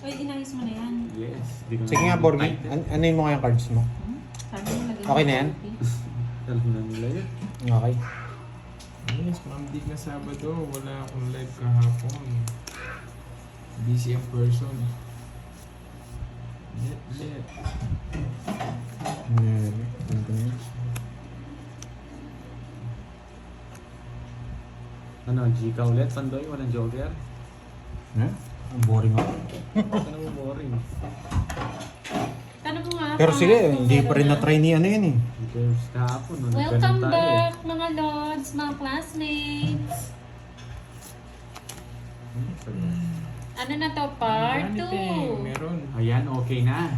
Uy, inayos mo na yan. Yes. Di ko na Sige nga, Borgi. Anuin mo nga yung cards mo. Sabi mo, lagay Okay na yan? Alam na nila yun. Okay. Yes, ma'am, di na Sabado. Wala akong live kahapon. Busy ang person. Let. Ano, Gika ulit, Pandoy? Walang joker? Ang boring ako. Ano mo boring? Tanong mo nga. Pero pa, sige, kung hindi pa rin meron na-try ni ano yun eh. Because kahapon, no, Welcome nagganun tayo eh. back, mga lords, mga classmates. Ano na to? Part 2. Meron. Ayan, okay na.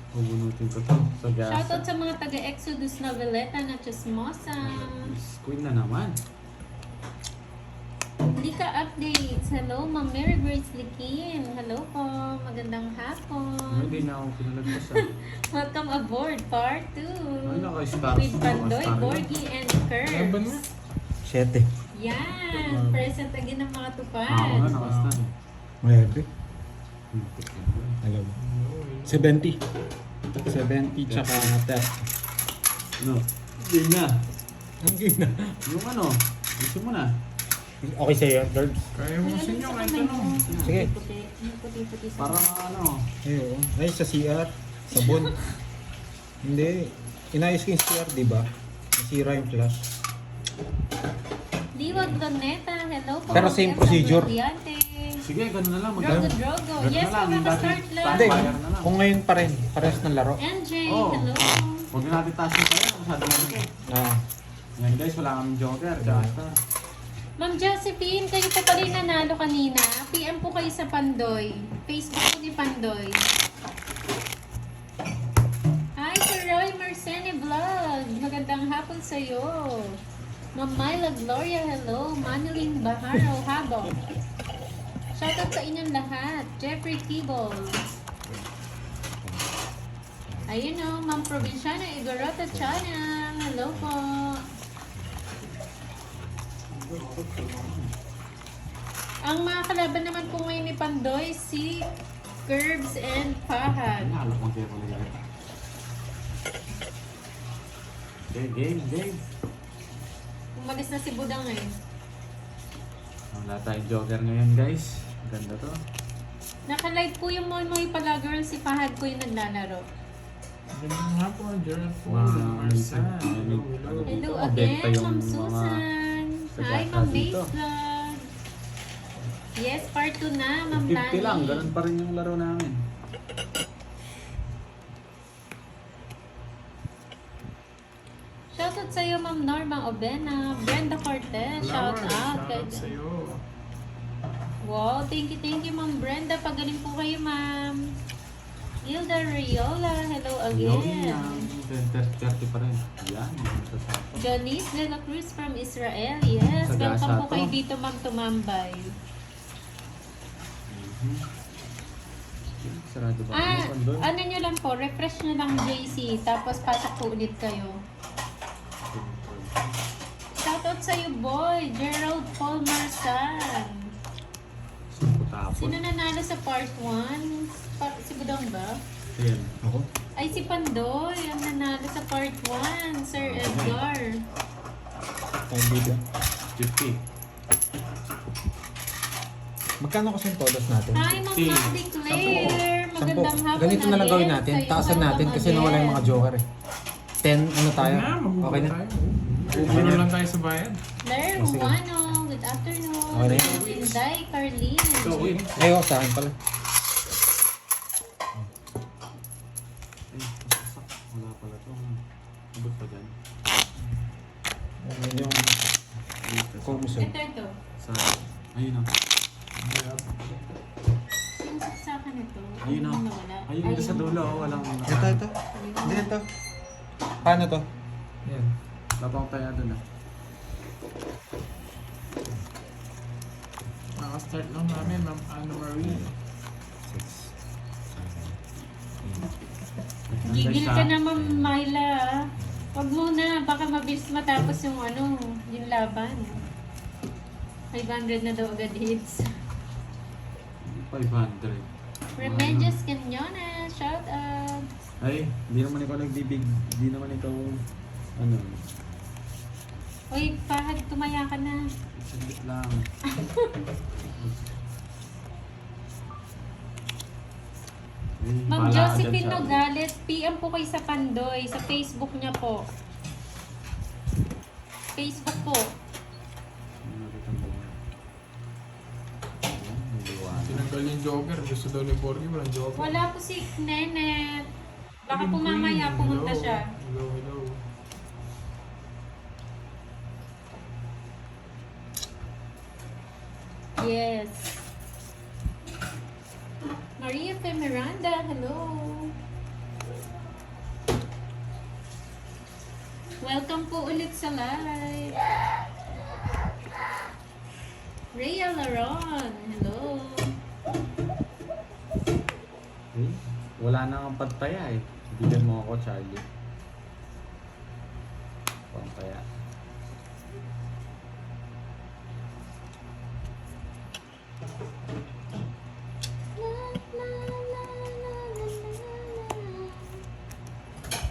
Pubunutin ko to sa gasa. Shoutout sa mga taga-Exodus Noveleta na Chismosa. Queen na naman. Lika updates. Hello, Ma'am Mary Grace Likin. Hello po. Magandang hapon. Hindi na ako pinalagpasan. Welcome aboard, part 2. Ay, naka-stars. With Pandoy, Borgi, and Laban mo. Curbs. 7. Yan! Present again ng mga Ako tupad. nga, naka-star. Mayroon. Hintik na ba? Alam mo. 70. 70 tsaka 30. Ano? Hindi na. Ang gina. Yung ano, gusto mo na. Okay sa'yo yan, Curbs. Kaya mo sa inyo, kahit ano. Sige. Puti-puti sa Parang ano, Ayun. Ay, sa CR. Sabon. Hindi. Inayos ko yung CR, di ba? Nasira yung flash. Liwag Doneta, hello po. Pero same procedure. Estudiante. sige, gano'n na lang. Drogo, Drogo. Ganun Yes, na lang, makaka-start dati- lang. Hindi. Fire na lang. Kung ngayon pa rin, parehas ng laro. NJ, Oo. hello. Huwag na natin taas yung kaya, masyado malaki. Ah. Yan guys, wala kaming joker. Gasta. Ma'am Josephine, kayo po pa rin nanalo kanina. PM po kayo sa Pandoy. Facebook po ni Pandoy. Hi, Sir Roy Marcene Vlog. Magandang hapon sa'yo. Ma'am Myla Gloria, hello. Manilyn Baharo, Habong. Shoutout sa inyong lahat. Jeffrey Tibol. Ayun o, Ma'am Provinciana Igorota Chana. Hello po. Ang mga kalaban naman po ngayon ni Pandoy, si Curbs and Pahad. Nalok mo kayo pala yan. Game. Umalis na si Budang eh. Wala tayong joker ngayon guys. Ganda to. Naka-live po yung Moy Palagirl, si Pahad po yung naglalaro. Ganun nga po, Gerald po. Wow, Marsa. ano, Hello Benta again, yung Ma'am mga Susan. Hi, sagasa Ma'am dito. Mace Vlog. Yes, part 2 na, Ma'am 50 Lani. lang, ganun pa rin yung laro namin. Shoutout sa'yo, Ma'am Norma Obena. Brenda Cortez, shout out. Shoutout sa'yo. Wow, thank you, Ma'am Brenda. Pagaling po kayo, Ma'am. Hilda Riola, hello again. 30 pa rin. Yan, masasapo. Janice de la Cruz from Israel. Yes, Sagasa welcome po to. kayo dito, Ma'am Tumambay. Sarado ba? Ah, Ano doon? ano nyo lang po, refresh nyo lang JC, tapos pasok po ulit kayo. Shoutout sa'yo, boy, Gerald Paul Marsan. Tapon. Sino nanalo sa part 1? Si Budong ba? Ayan. Ako? Ay, si Pandoy, ang nanalo sa part 1, Sir Edgar. Time bida. 50. Magkano kasi yung todos natin? Hi, Ma'am Si- Candy Claire. Magandang hapon Ganito na lang gawin again natin. sa'yo. Taasan natin kasi Welcome nawala yung mga again. joker eh. 10 ano tayo? Na, magbubura Okay na? tayo. Bubura lang tayo sa bayan. Blair Oh, sige. Juano, good afternoon. Okay na yun. Inday Carlene. So, win. Ayaw, sa akin pala. Ay, masasak. Wala pala to. Abot pa dyan. Ayun yung Dito. komiso. Ito. Sa... Ayun na. Yung sa akin ito. Ayun na. Yung nawala. Ayun dito sa dulo. Oh, walang... Ito. Hindi ito. Paano to? Yan. Lapang tayo doon ah. Nakastart lang namin, Ma'am Anna Marie. Gigil ka na, Ma'am Myla. Wag muna, baka mabilis matapos yung yung laban. 500 na daw agad hits. 500. Remedios Canyones, shout out. Ay, hindi naman ikaw hindi naman ikaw, ano, Uy, Fahad, tumaya ka na. saglit lang. Ay, Ma'am bahala ka Josephine dyan sa- Nogales, PM po kay sa Pandoy, sa Facebook niya po. Facebook po. Ano dito mo? Ayan, may liwanag. Tinanggal yung joker. Gusto daw ni Borgie, walang joker. Wala po si Nenet. Baka Ayun, po mamaya Queen. pumunta Hello. siya. Hello, hello. Yes. Maria P. Miranda, hello. Welcome po ulit sa live. Rhea Laron, hello. Eh, wala na kang pantaya eh. Bilan mo ako, Charlie. Pantaya.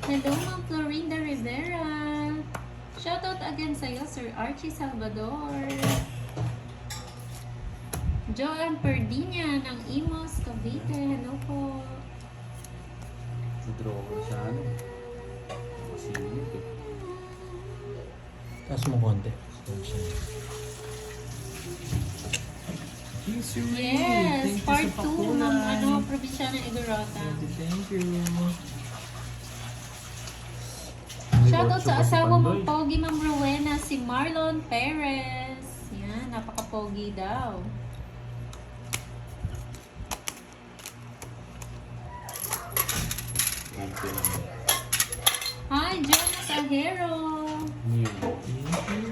Hello, Ma'am Florinda Rivera. Shoutout again sa'yo, Sir Archie Salvador. Joanne Perdinya ng Imos, Cavite. Hello po. Withdraw ko siya, ano. Masilip eh. Taas mo konti. Kiss you, Yes, part 2 ng probinsya ng Igorota. Thank you. Shoutout sa asawa mong pogi, Ma'am Rowena, si Marlon Perez. Yan, napaka-pogi daw. Konti lang. Hi, Jonas Ahero. Ano yun?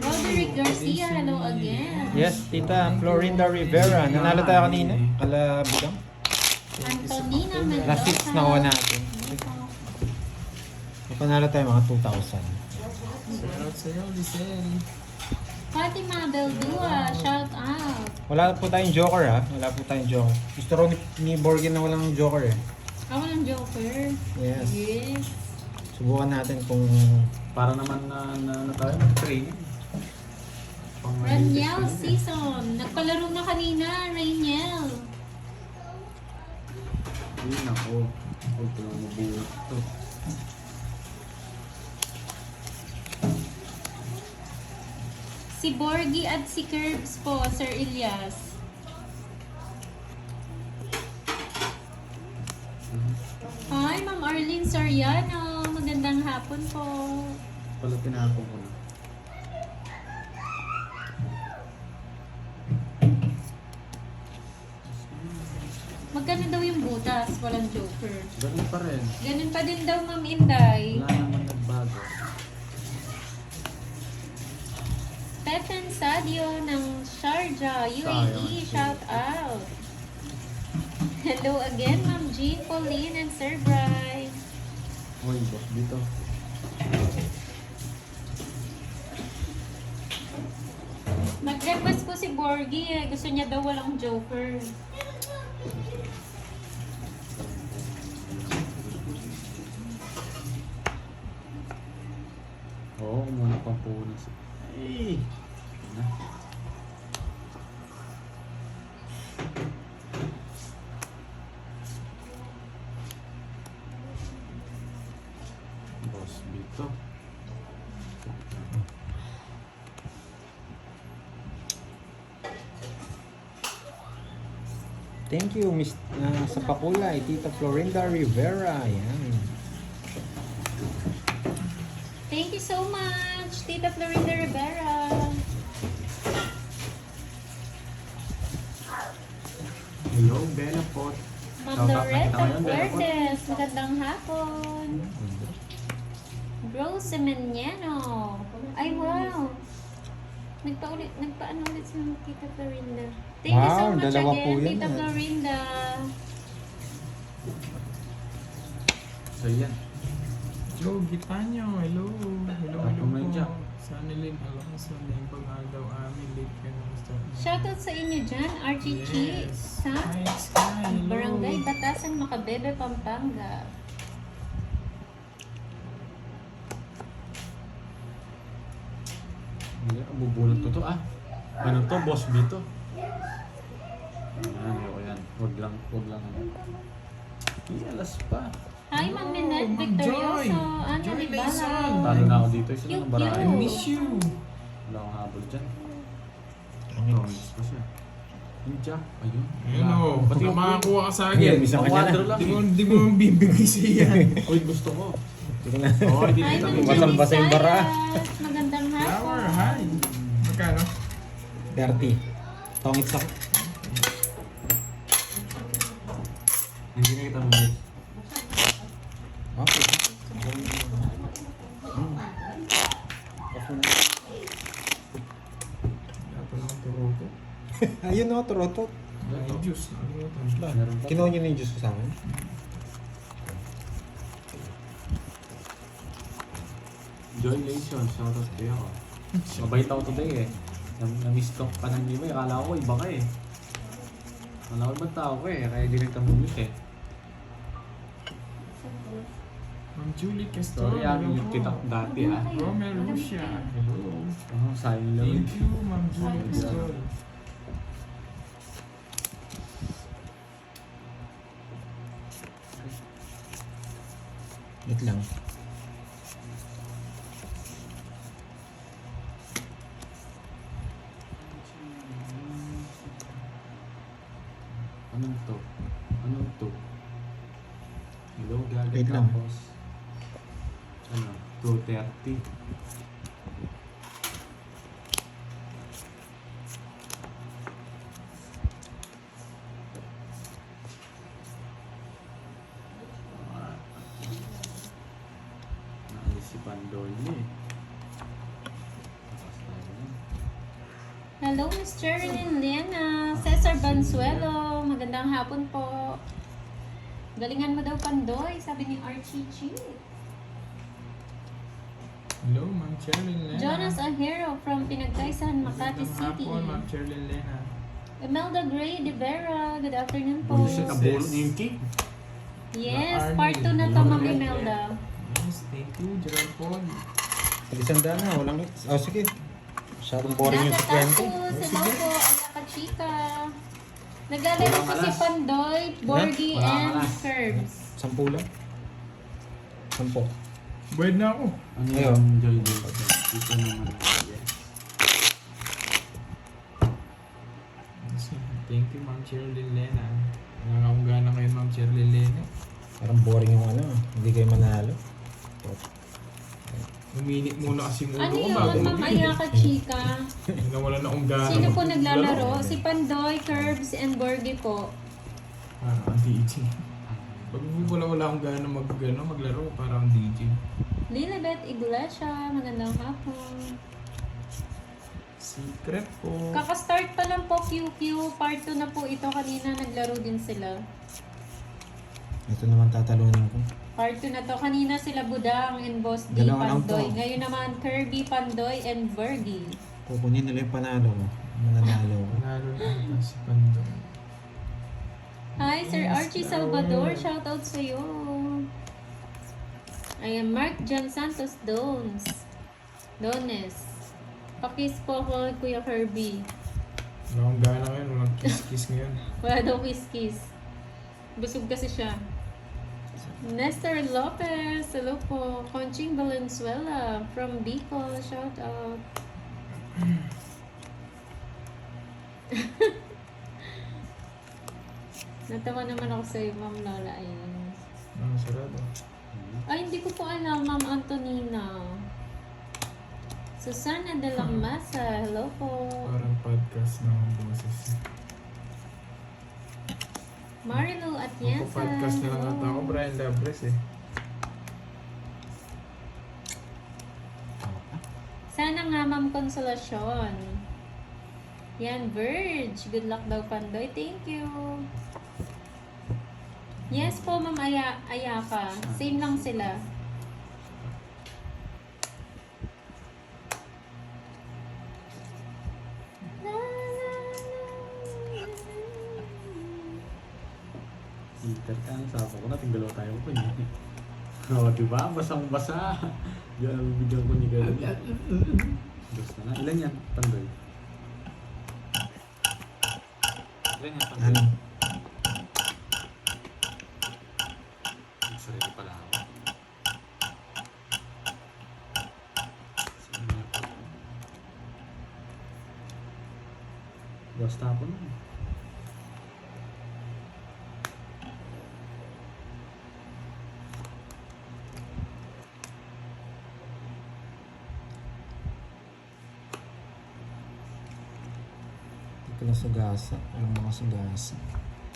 Roderick Garcia, hello again. Yes, Tita Florinda Rivera. Nanalo tayo kanina. Kala Bidang. Antonina Mendoza. Last 6 nakuha natin. Panalo tayo mga 2,000. Shoutout sa'yo, Lisel. Fatima Beldua, shout out. Wala po tayong joker ha. Wala po tayong joker. Gusto rin ni Borgen na walang joker eh. Ako ng Joker. Yes. Yes. Subukan natin kung Para naman na tayo, training. Raniel Season. Nagpalaro na kanina, Raniel. Yun ako. Huwag ko lang mabuhat ito. Si Borgie at si Curbs po, Sir Elias. Hi, Ma'am Arlene Soriano. Magandang hapon po. Pala tinapon ko na. Magkano daw yung butas? Walang Joker. Ganun pa rin. Ganun pa din daw, Ma'am Inday. Wala naman nagbago. Pepen Sadio ng Sharjah, UAE. Sayang. Shout out. Hello again, Ma'am Jean, Pauline, and Sir Bryce. Hoy, boss, dito. Nag-request po si Borgie eh. Gusto niya daw walang Joker. Oo, muna pang punas. Ay! Na. Boss, dito. thank you Miss sa pakulay, Tita Florinda Rivera. Yan. Thank you so much, Tita Florinda Rivera. Hello, Bella Pot. Ma'am Shout out na Loretta kita ngayon, Bella Pot. Fuertes, magandang hapon. Rose Semeniano. Ay, wow. Nagpaano ulit si Tita Florinda. Thank you so Wow, much dalawa again, po yan, Tita eh. Florinda. So yan. Joe Gitanyo, hello. Hello, Ako hello may po. job. Sanilin, alam ko sa may pag-agaw amin, late ka na start. Shoutout sa inyo dyan, Archie Chi. Yes. Sa Hi, Sky. Hello. Barangay Batasan, Macabebe, Pampanga. Hindi, bubulot ko to ah. Ano to? Boss B to. Ayan, ayoko yan. Huwag lang ano. Alas pa. Hi, Ma'am Minette Ma'am Victorioso. Joy. Ano Joy ni Lizon. Talo na ako dito. Isa lang ang Cute, barahan. I cute. miss you. Wala akong habol dyan. Angin. Promise ko siya. Yung Jack. Ayun. Ayun o, Pati baka yung makakuha ka sa Hindi, akin. misa ka dyan. Quadro lang eh. Di mo bibigay siya. Uy, gusto ko. Hindi ko na. Oo, hindi Hi, kita Ma'am mo. Basa- Jenny basa yung bara. Sayas. Magandang Flower, hapon. hi. Magkano? 30. Tongit sa... Hindi na kita mo. Okay. Dapat naman turuto. Ayun o, turotot. Ay, juice. Nakalimutan. Meron pa. Kinuha niyo na yung juice ko sa akin. Joy Nation, shoutout kayo ako. Mabait ako today eh. Na-miss ko pa ng iba eh. Akala ko iba ka eh. Akala ko ibang tao ko eh. Kaya di rin kamumit eh. Ma'am Julie Castor. Sorry ah, minute kita dati ah. Romel Lucia. Hello. Oh, sayang lang. Thank you, Ma'am Julie Castor. Wait lang. Anong to? Anong to? Hello, gagat Wait lang. tapos. Ano? 2:30. Naalis si Pandol niya eh. Takas tayo na. Hello, Miss Sherilyn Lena. Cesar Bansuelo. Magandang hapon po. Galingan mo daw, Pandoy, sabi ni Archie Chi. Hello, Ma'am Cherlyn Lena. Jonas Ahero from Pinagkaisahan, Makati Magandang City. hapon, Ma'am Cherlyn Lena. Imelda Gray de Vera. Good afternoon po. Bulo siya kabulot niya yung cake. Yes, part 2 na to, Ma'am Imelda. Yes, thank you, Gerald Paul. Pag-isanda na, walang hits. Oh, sige. Masyadong boring yung Nakatapo, 20. si Mopo, Alaka Chika. Naglalaro po si Pandoy, Borgie, Wala and malas. Curbs. 10 lang. 10. Bayad na ako. Ano Ayun. yung Joy Nation? Dito naman. Yes. Thank you, Ma'am Cherlyn Lena. Nangangaungga na kayo, Ma'am Cherlyn Lena. Parang boring yung ano. Hindi kayo manalo. Uminit muna kasi mulo Ano ko yun, bago Ma'am mag-init. Ayaka Chika? Nawala na akong gana. Sino po naglalaro? maglaro. Si Pandoy, Curbs, and Borgie po. Parang ang DJ. Pag wala akong gana maglaro, parang DJ. Lilibet Iglesia, magandang hapon. Secret po. Kakastart pa lang po QQ, part 2 na po ito, kanina naglaro din sila. Ito naman tatalunin ko. Part 2 na to, kanina sila Budang and Boss D, Dalawa lang Pandoy. to. Ngayon naman Kirby, Pandoy, and Borgie. Kukunin nila yung panalo ko. Mananalo ko. Panalo na ata si Pandong. Hi, Sir Yes, Archie Lord. Salvador. Shoutout sa iyo. I am Mark John Santos Dones. Pakis po ko Kuya Kirby. Wala akong gana ngayon, walang kiss-kiss ngayon. Wala daw kiss-kiss. Busog kasi siya. Nestor Lopez. Hello po. Conching Valenzuela from Bicol. Shoutout. Natawa naman ako sa iyo, Ma'am Lola. Ayun. Ang sarado. Ay, hindi ko po alam, Ma'am Antonina. Susana de la Masa, hello po. Parang podcast na ang boses. Marilu Atienza, Magpo-podcast na lang ata ako, Brian Labres eh. Sana nga, Ma'am Consolacion. Yan, Verge. Good luck daw, Pandoy. Thank you. Yes po, Ma'am Ayaka. Same lang sila. Peter ka, sabi ko na, tingalo tayo ko niya. Oo, diba? Basang-basa. Diyan ang bibigyan ko ni Galo. Basta na. Ilan yan? Pandoy. Ilan yan? Pandoy. Ano? Sarili pala ako. Sino na po? Basta ako na. Ito na sugasa. Anong mga sugasa?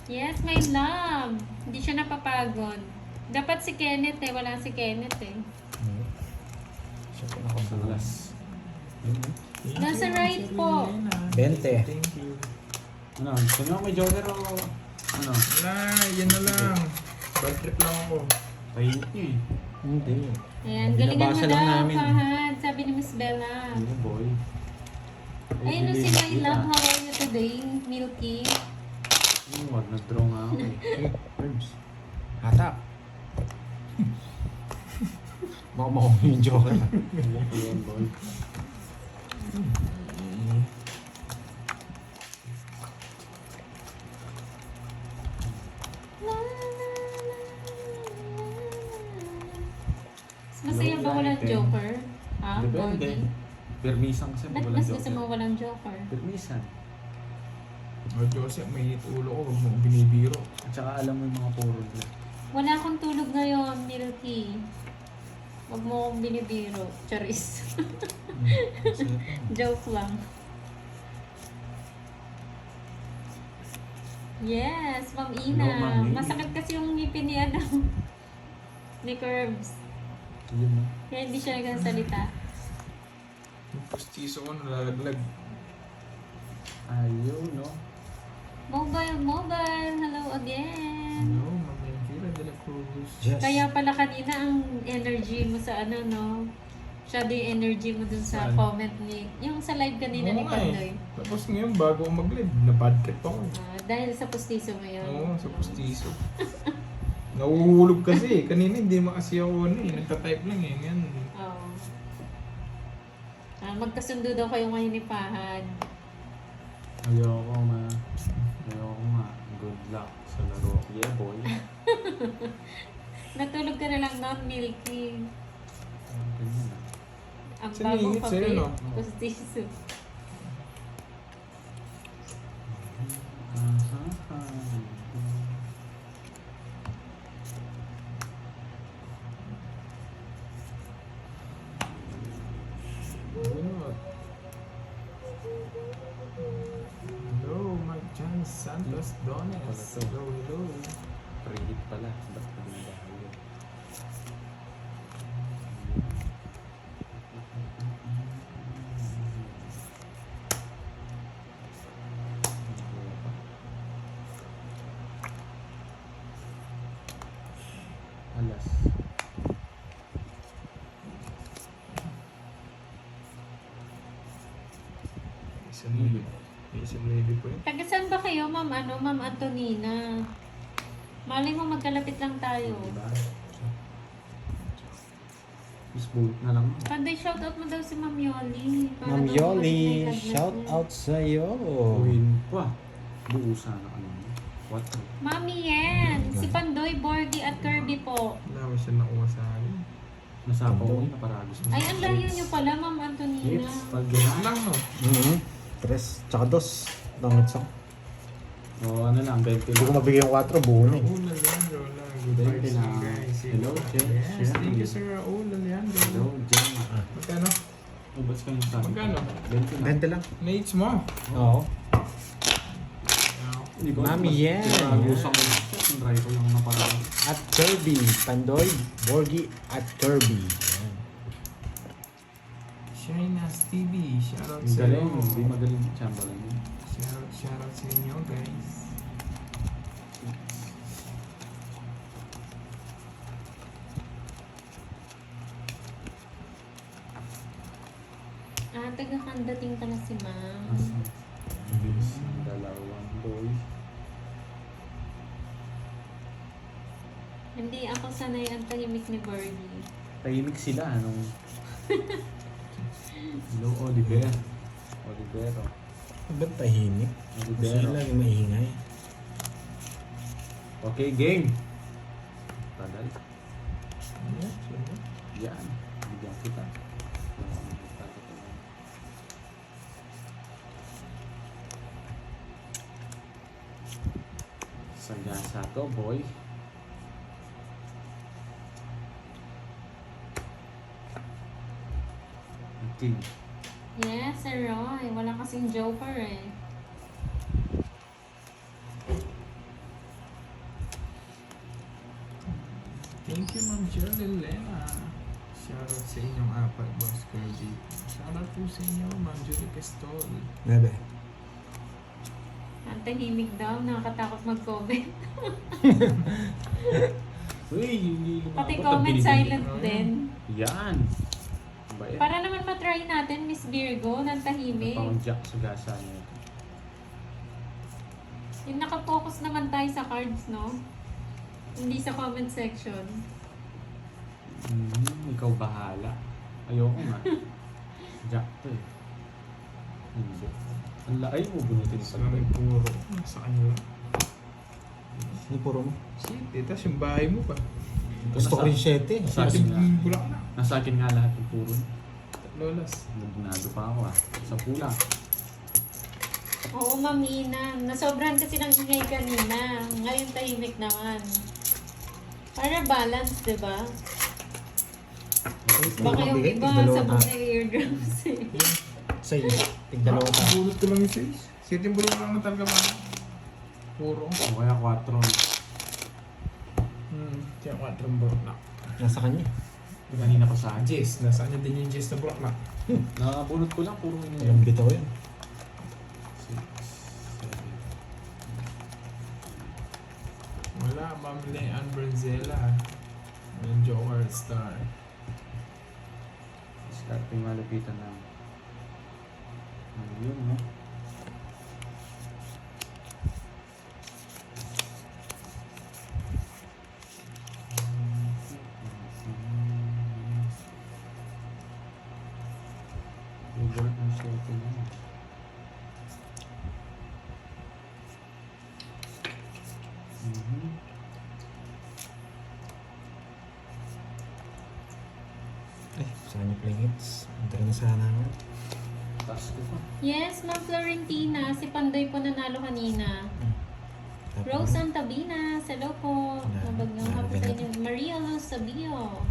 Yes, my love. Hindi siya napapagod. Dapat si Kenneth eh. Wala si Kenneth eh. Hmm. Siya po Sa nakabulas. alas. Ayun, eh. Thank Nasa you, right Sir po. Elena. 20. Thank you. Ano? Gusto nyo may joker o ano? Wala, yan na lang. Bad trip lang ako. Tahimik nyo eh. Hindi. Ayan, galingan mo Binabasa lang daw, namin. Fahad. Sabi ni Miss Bella. Ano boy? Ayun na si My Love. How are you today, Milky? Wag, nag-draw nga ako eh. Herbs. Hatak. Baka makuha yung joker. Ayan ko yun boy. Mas masaya ba walang joker? Ha? Depende. Gordy? Permisan kasi pag Ba't walang mas gusto mo joker. walang joker? Permisan. O Joseph, may ulo ko. Huwag mo ko binibiro. At saka alam mo yung mga puro nila. Wala akong tulog ngayon, Milky. Huwag mo akong binibiro. Charis. Joke lang. Yes, Ma'am Ina. Hello, Ma'am Ina. Masakit kasi yung ngipin ni Adam. Ni Curbs. Yun no? Kaya hindi siya nagsasalita. Yung postiso ko nalalaglag. Ayun no? Mobile. Hello again. No, Mamengkira de la Cruz. Yes. Kaya pala kanina ang energy mo sa ano, no? Siya yung energy mo dun sa Saan? comment ni... Yung sa live kanina ni Oo nga Pandoy. Tapos ngayon, bago ako mag-live, na-bad trip ako. Dahil sa pustiso mo yun. Oo, sa postiso. Nahuhulog kasi. Kanina hindi makasi ako ano eh. Nagtatype lang eh. Ngayon, Oo. Magkasundo daw kayo ngayon ni Fahad. Ayoko nga. Good luck sa laro. Yeah boy. Natulog ka na lang noon, Milky. Ganyan ah. Ang Siningit bagong sa'yo, papel. no? Pustiso. Good. Hello, Mike Chan Santos Dones. Hello. Hello. Prihit pala. Ba't ka nagdahalo? Alas. Isang lady. Isang lady po yun. Taga saan ba kayo, Ma'am Ma'am Antonina? Malay mo magkalapit lang tayo. Diba? Mas bullet na lang. Panday, shoutout mo daw si Ma'am Yoli. Para Ma'am daw Yoli, kasi may lagnat shout na. out sa'yo. Uwin pa. Buo sana ka naman. What? Mami Yen! Si Pandoy, Borgie at Kirby po. Wala ko siya nakuha sa akin. Nasapaw ko na paragos mo. Ay, ang layo niyo pala, Ma'am Antonina. It's pag gano'n. Lang no. Tres, tsaka dos. Langit sa. O ano lang, 20 Hindi ko lang. mabigay yung 4, buo na eh. Raul Alejandro lang. Good Thank vibes you lang na. guys. Hello, Jen. Yes, Jen. thank you Sir Raul Alejandro. Hello, Gemma. Magkano? O, ba't ka yung sabi? Magkano? 20 lang. 20 lang. Nates mo. Oo. Di ba? Mami Yen. Nagusang ko. Try ko lang na parang. At Kirby, Pandoy, Borgie, at Kirby. Yan. Shina Stevie. Shoutout Ang sa galing. inyo. Hindi magaling. Chamba lang yun. Shoutout sa inyo guys. Taga-kandating ka na si Ma'am. Bilis ng dalawang boy. Hindi ako sanay ang tahimik ni Birdie. Tahimik sila nung... Hello, Oliver. Olivero. Ba't tahimik? Gusto Olivero. nila yung maingay. Okay, game. Tagal. Ano? Sino? Yan. Bigyan kita. Sagasa to, boy. King. Yes, Sir Roy. Wala kasing joker eh. Thank you, Ma'am Shirley Lena. Shoutout sa inyong apat, Boss Kirby. Shoutout po sa inyo, Ma'am Julie Castol. Bebe. Ang tahimik daw. Nakakatakot mag-comment. Uy, hindi Pati lumabot. comment Ang silent Oh, din. Yan. Ba yan? Para naman matry natin, Miss Virgo, ng tahimik. Pang Jack sa gasa niya. Yung nakafocus naman tayo sa cards, no? Hindi sa comment section. Ikaw bahala. Ayoko nga. Jack to eh. Hindi. Ang laay mo bunutin sa Sa may puro. Sa kanila. Hindi puro mo. Shit, tapos yung bahay mo pa. Gusto ko rin 7 eh. Sa akin nga. Bulak na. Nasa akin nga lahat ng puro. Lolas. Nagnado pa ako ah. Sa pula. Oo, mamina. Nasobrahan kasi ng ingay kanina. Ngayon tahimik naman. Para balance, di ba? Baka yung iba sabog na eardrums eh. Sa iyo. Tigdalawa ka. Bulot ko lang yung face. Shit, yung bulot lang na talaga ba? Puro. O kaya 4. Kaya 4 bulot na. Nasa kanya. Kanina pa sa akin. Jess, nasaan niya din yung Jess na bulak na? Nakabunot ko lang. Puro yun. Walang bitaw yan. 6, 7. Wala, Ma'am Leanne Brazela. Yung Joker Star. Start yung malupitan na. Ano yun, no? Favorite ng short na yun. Eh, saan yung playing hits? Antara na sana nga. Taas ko pa. Yes, Ma'am Florentina. Si Pandoy po nanalo kanina. Tapos, Rose Antabina. Hello po. Wala. Mabaglang Wala, hapon sa wala. inyo. Maria Luz Sabio.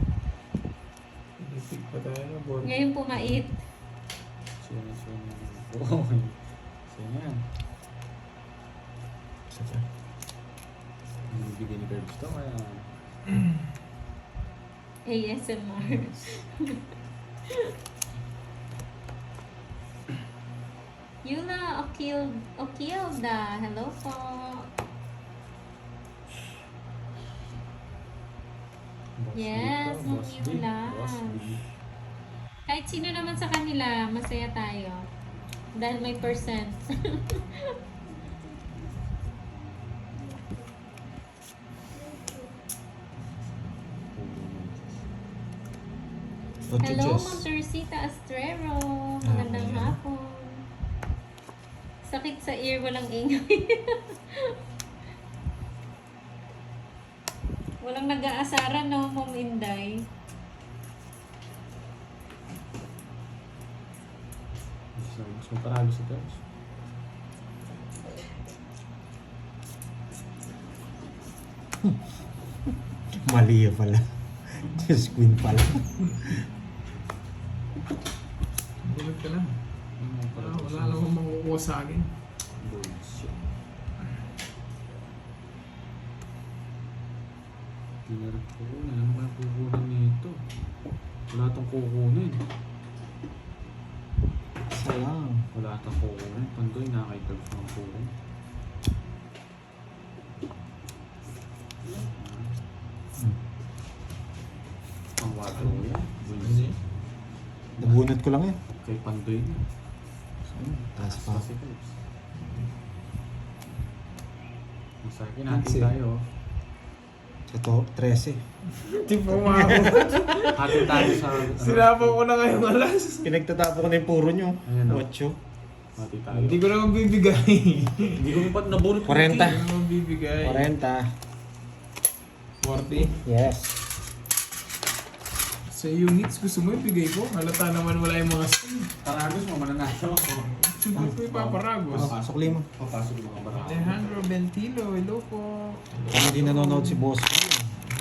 Isip pa tayo na board. Ngayon pumait. Sino. Oo. Sino yan? isa pa. Binibigay ni Curbs to kaya... ASMR. Yula Okilda. Hello po. Boss Yes, B to, Boss B. Yula. Boss B. Kahit sino naman sa kanila, masaya tayo. Dahil may percent. Ocho Hello, chess. Ma'am Teresita Astrero. Magandang Okay. hapon. Sakit sa ear, walang ingay. Walang nag-aasara, no, Ma'am Inday? Mas maparalo sa Curbs. Mali yun pala. Just queen pala. Bulot ka lang. Wala namang makukuha sa akin. Bullshit. Tinarap ko na. Ano kaya kukunin nito? Wala itong kukunin. Sayang. Wala itong kukunin. Pandoy na kay Curbs ng kukunin. Ang water ko yan. Bullshit. Nabunot ko lang yan. Kay Pandoy na. Taas pa. Si Curbs. Sa akin natin Kasi- tayo. Ito, 13. Di pa umabot. Hati tayo sa... Sinabi ko na ngayong alas. Pinagtatapo ko na yung puro nyo. Ayan, oh. 8. Hati tayo. Hindi ko na magbibigay. Hindi ko pa nabunot. 40. Hindi ko magbibigay. 40. 40. Yes. Sa units, gusto mo ibigay ko? Halata naman wala yung mga skin. Paragos mo, mananalo ako. Sunod ko ipaparagos. Pasok lima. Papasok yung mga barako. Alejandro Bentilo, hello po. Kung hindi nanonood si boss ko,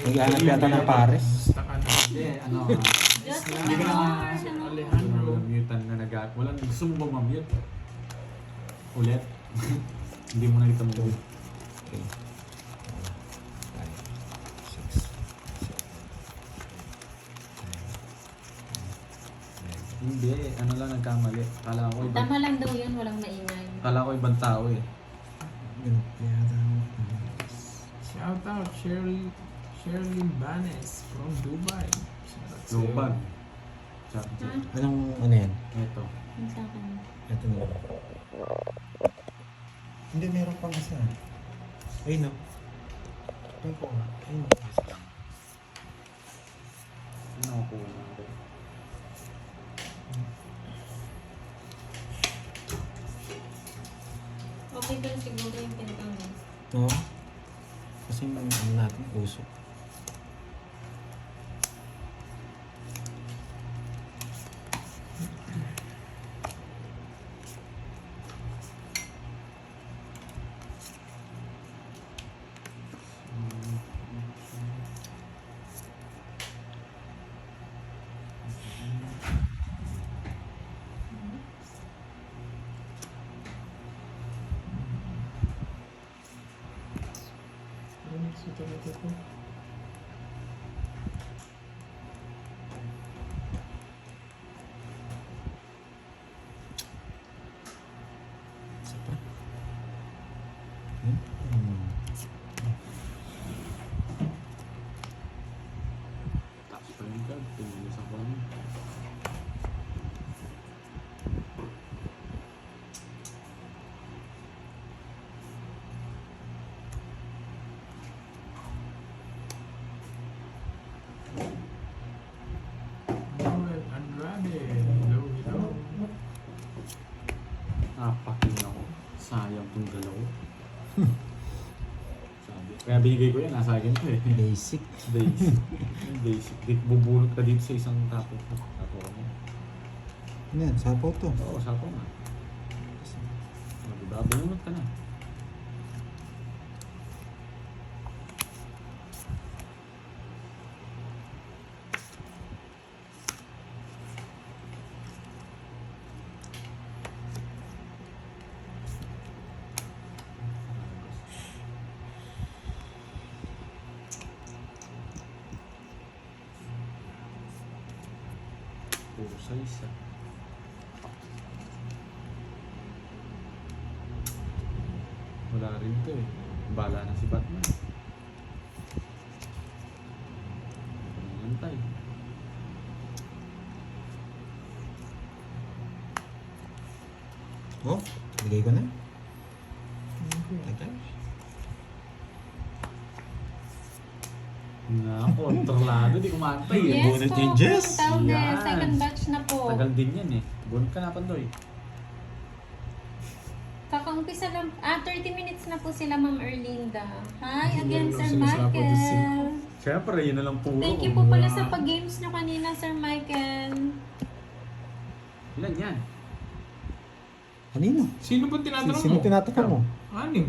naghahanap yata ng pares. Basta ka na. Hindi, ano... Just Hindi ka na... Alejandro. Mutan na walang gusto mo ba ma-mute? Ulit? Hindi mo na kita mag-mute. Okay. 5, 6, 7, 8, 9, 10, 11, Hindi, ano lang nagkamali. Kala ko ibang, Tama lang daw yun, walang maingay. kala ko ibang tao eh. Shout out Shirley Banes from Dubai. Shout out sa'yo. Lubag. Ha? Anong ano yan? Ito. Yung sa akin. Ito na. Hindi, meron pang isa. Ay, no. Ay, ko. Ay, no. Ano ako kuha na ako? Okay din siguro yung pinakang. No? Kasi yung ano natin, usok. Isa pa. Tapos pa yung card. Pinilis ako ano. Noel Andrade, hello. Napakin ako. Sayang tong galaw. Sabi. Kaya binigay ko yan. Nasa akin to eh. Basic. Basic. Basic. Bubulot ka dito sa isang tapo. Tapo ko mo. Ano yan? Sapaw to. Oo, sapo nga. Diba? Bunot ka na. Puro size ah. Wala rin to eh. Bala na si Batman. Pangantay. Oh, bigay ko na. Na, kontrolado. Di kumantay eh. Yes bonus po, changes. tawag na. Yan. Second batch na po. Tagal din yan eh. Bunot ka na Pandoy. Kakaumpisa lang, 30 minutes na po sila, Ma'am Erlinda. Hi Hindi again, na Sir sila sa Michael. Siyempre, yun na lang puro. Thank you po pala sa pag-games nyo kanina, Sir Michael. Ilan yan? Kanino? Sino ba tinatanong Sino mo? tinatanong mo? Anim.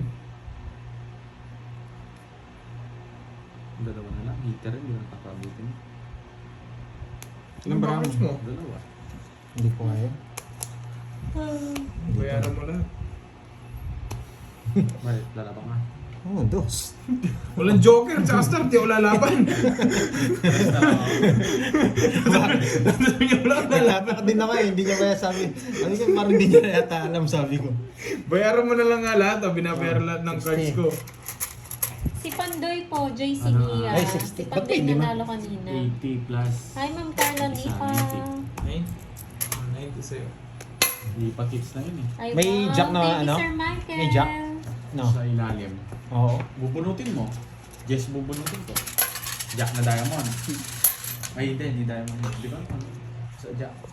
Dalawa na lang. Heater rin. Hindi na nakapabutin. Ilang brackets mo? Dalawa. Hindi ko kaya. Bayaran mo lang. Bakit? Lalabang ka. Oh, dos. Walang joker, tsaka start, di wala laban. Sabi niya wala na. Nalapak din ako eh. Hindi niya kaya sabi. Sabi ko, parang hindi niya na yata alam, sabi ko. Bayaran mo na lang nga lahat, binabayaran lahat ng cards ko. Si Pandoy po, JC Ano? Nia. Ay, Si 60. Ba't Pandoy hindi ma- nanalo kanina. 80 plus. Hi, Ma'am Carla Nipa. 90 sa'yo. Hindi pa kits na yun eh. Ay, May wow. jack na Thank you, ano? Sir Michael. May jack? No. Sa ilalim. Oo. Bubunutin mo. Yes, bubunutin ko. Jack na diamond. Ay, hindi diamond. Di ba? Sa Jack.